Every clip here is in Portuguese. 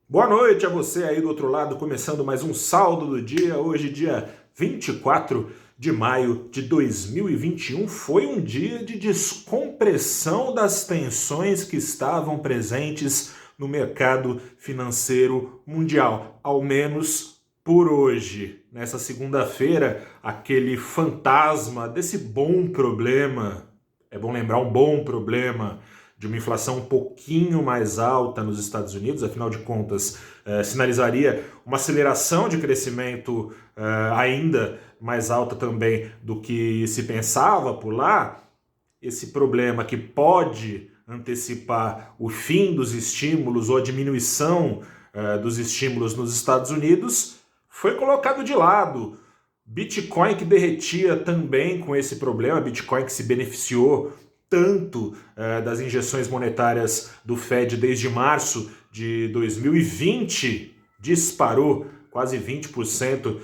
Boa noite a você aí do outro lado, começando mais um saldo do dia. Hoje, dia 24 de maio de 2021, foi um dia de descompressão das tensões que estavam presentes no mercado financeiro mundial, ao menos por hoje. Nessa segunda-feira, aquele fantasma desse bom problema, é bom lembrar um bom problema, de uma inflação um pouquinho mais alta nos Estados Unidos, afinal de contas, sinalizaria uma aceleração de crescimento ainda mais alta também do que se pensava por lá. Esse problema que pode antecipar o fim dos estímulos ou a diminuição dos estímulos nos Estados Unidos foi colocado de lado. Bitcoin que derretia também com esse problema, Bitcoin que se beneficiou tanto das injeções monetárias do Fed desde março de 2020, disparou quase 20%,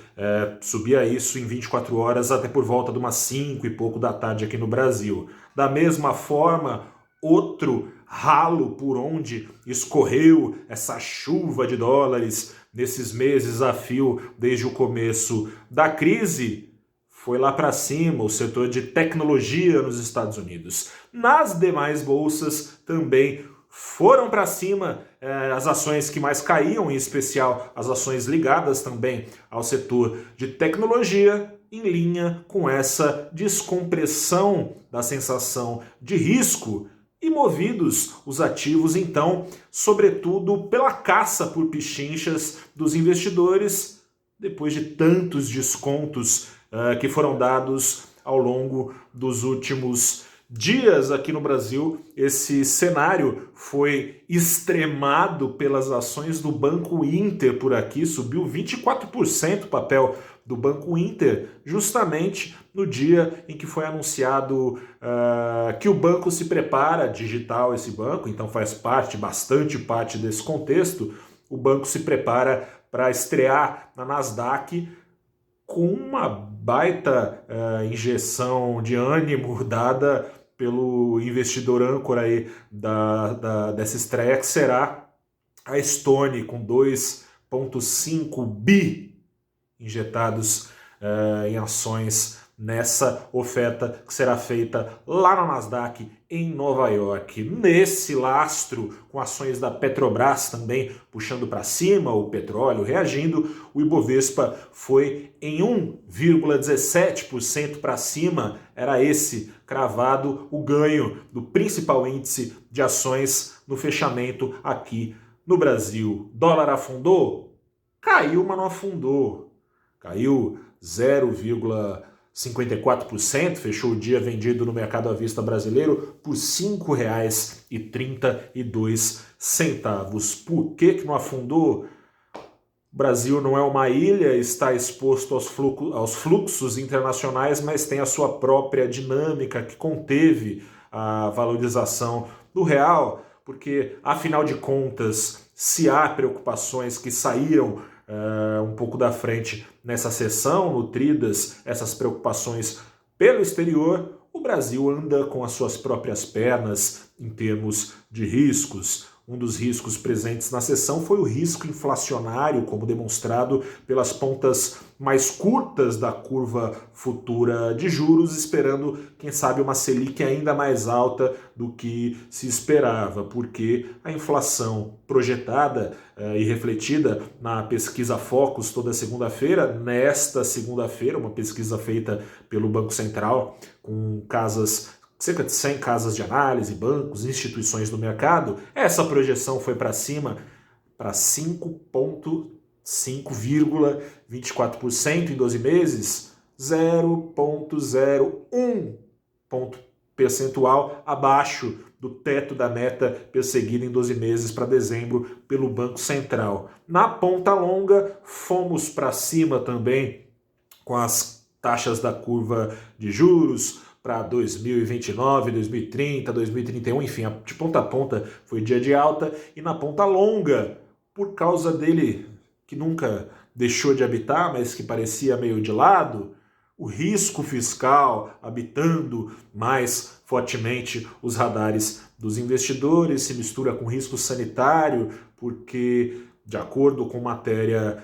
subia isso em 24 horas até por volta de umas 5 e pouco da tarde aqui no Brasil. Da mesma forma, outro ralo por onde escorreu essa chuva de dólares nesses meses a fio desde o começo da crise foi lá para cima, o setor de tecnologia nos Estados Unidos. Nas demais bolsas também foram para cima as ações que mais caíam, em especial as ações ligadas também ao setor de tecnologia, em linha com essa descompressão da sensação de risco e movidos os ativos, então, sobretudo pela caça por pichinchas dos investidores, depois de tantos descontos que foram dados ao longo dos últimos dias aqui no Brasil. Esse cenário foi extremado pelas ações do Banco Inter por aqui, subiu 24% o papel do Banco Inter, justamente no dia em que foi anunciado que o banco se prepara, digital esse banco, então faz parte, bastante parte desse contexto, o banco se prepara para estrear na Nasdaq com uma baita injeção de ânimo dada pelo investidor âncora aí dessa estreia, que será a Stone, com 2,5 bi injetados em ações nessa oferta que será feita lá na Nasdaq em Nova York. Nesse lastro, com ações da Petrobras também puxando para cima, o petróleo reagindo, o Ibovespa foi em 1,17% para cima. Era esse cravado o ganho do principal índice de ações no fechamento aqui no Brasil. Dólar afundou? Caiu, mas não afundou. Caiu 0,54%, fechou o dia vendido no mercado à vista brasileiro por R$ 5,32. Por que não afundou? O Brasil não é uma ilha, está exposto aos fluxos internacionais, mas tem a sua própria dinâmica que conteve a valorização do real, porque, afinal de contas, se há preocupações que saíram um pouco da frente nessa sessão, nutridas essas preocupações pelo exterior, o Brasil anda com as suas próprias pernas em termos de riscos. Um dos riscos presentes na sessão foi o risco inflacionário, como demonstrado pelas pontas mais curtas da curva futura de juros, esperando, quem sabe, uma Selic ainda mais alta do que se esperava, porque a inflação projetada e refletida na pesquisa Focus toda segunda-feira, nesta segunda-feira, uma pesquisa feita pelo Banco Central com cerca de 100 casas de análise, bancos, instituições do mercado, essa projeção foi para cima para 5,24% em 12 meses, 0,01 ponto percentual abaixo do teto da meta perseguida em 12 meses para dezembro pelo Banco Central. Na ponta longa, fomos para cima também com as taxas da curva de juros, para 2029, 2030, 2031, enfim, de ponta a ponta foi dia de alta, e na ponta longa, por causa dele, que nunca deixou de habitar, mas que parecia meio de lado, o risco fiscal habitando mais fortemente os radares dos investidores, se mistura com risco sanitário, porque De acordo com matéria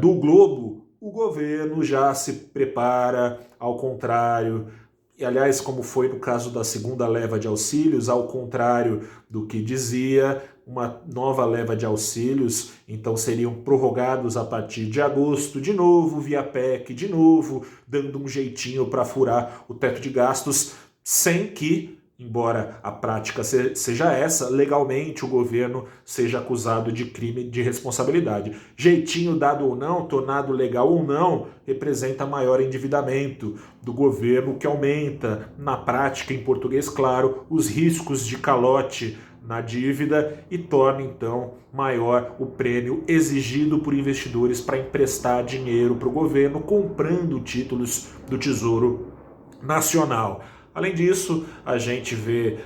do Globo, o governo já se prepara, ao contrário, e aliás, como foi no caso da segunda leva de auxílios, ao contrário do que dizia, uma nova leva de auxílios, então seriam prorrogados a partir de agosto, de novo, via PEC, de novo, dando um jeitinho para furar o teto de gastos, sem que, embora a prática seja essa, legalmente o governo seja acusado de crime de responsabilidade. Jeitinho dado ou não, tornado legal ou não, representa maior endividamento do governo, que aumenta, na prática, em português claro, os riscos de calote na dívida e torna, então, maior o prêmio exigido por investidores para emprestar dinheiro para o governo, comprando títulos do Tesouro Nacional. Além disso, a gente vê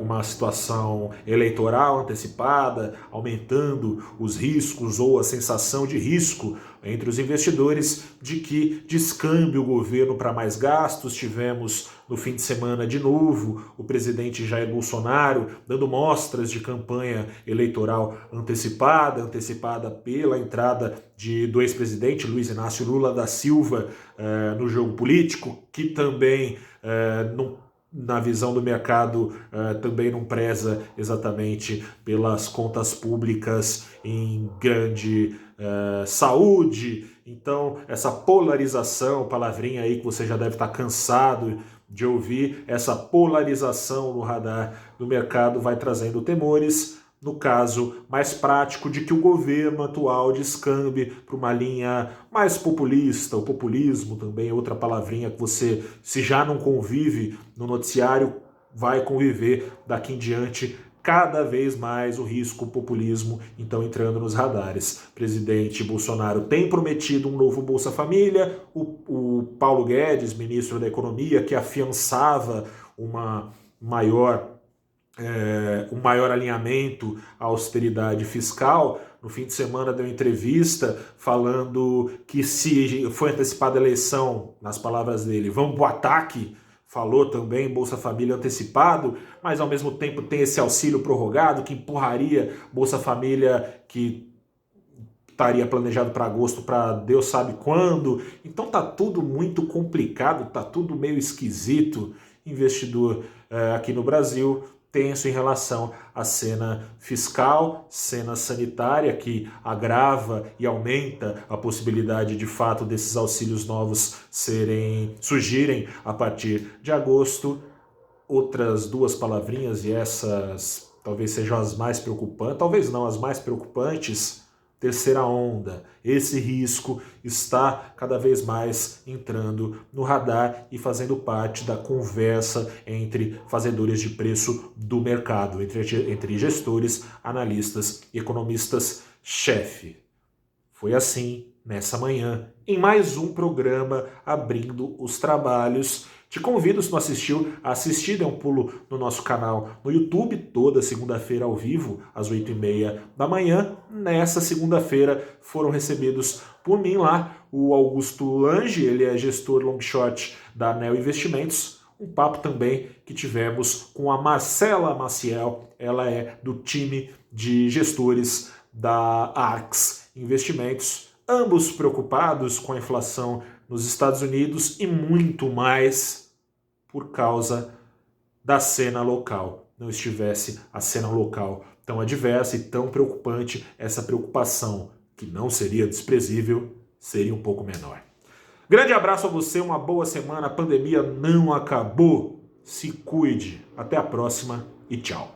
uma situação eleitoral antecipada, aumentando os riscos ou a sensação de risco entre os investidores de que descambe o governo para mais gastos. Tivemos no fim de semana de novo o presidente Jair Bolsonaro dando mostras de campanha eleitoral antecipada pela entrada do ex-presidente Luiz Inácio Lula da Silva no jogo político, que também na visão do mercado também não preza exatamente pelas contas públicas em grande saúde. Então, essa polarização, palavrinha aí que você já deve estar cansado de ouvir, essa polarização no radar do mercado vai trazendo temores, no caso mais prático, de que o governo atual descambe para uma linha mais populista. O populismo também é outra palavrinha que você, se já não convive no noticiário, vai conviver daqui em diante cada vez mais o risco populismo, então, entrando nos radares. O presidente Bolsonaro tem prometido um novo Bolsa Família, o Paulo Guedes, ministro da Economia, que afiançava um maior alinhamento à austeridade fiscal, no fim de semana deu entrevista falando que se foi antecipada a eleição, nas palavras dele, vamos para o ataque. Falou também Bolsa Família antecipado, mas ao mesmo tempo tem esse auxílio prorrogado que empurraria Bolsa Família, que estaria planejado para agosto, para Deus sabe quando. Então tá tudo muito complicado, tá tudo meio esquisito. Investidor aqui no Brasil tenso em relação à cena fiscal, cena sanitária, que agrava e aumenta a possibilidade de fato desses auxílios novos surgirem a partir de agosto. Outras duas palavrinhas, e essas talvez sejam as mais preocupantes, talvez não as mais preocupantes: terceira onda. Esse risco está cada vez mais entrando no radar e fazendo parte da conversa entre fazedores de preço do mercado, entre gestores, analistas e economistas-chefe. Foi assim nessa manhã, em mais um programa Abrindo os Trabalhos. Te convido, se não assistiu, a assistir, dê um pulo no nosso canal no YouTube, toda segunda-feira ao vivo, às 8h30 da manhã. Nessa segunda-feira foram recebidos por mim lá o Augusto Lange, ele é gestor long short da Anel Investimentos. Um papo também que tivemos com a Marcela Maciel, ela é do time de gestores da Arx Investimentos, ambos preocupados com a inflação nos Estados Unidos e muito mais por causa da cena local. Não estivesse a cena local tão adversa e tão preocupante, essa preocupação, que não seria desprezível, seria um pouco menor. Grande abraço a você, uma boa semana, a pandemia não acabou. Se cuide. Até a próxima e tchau.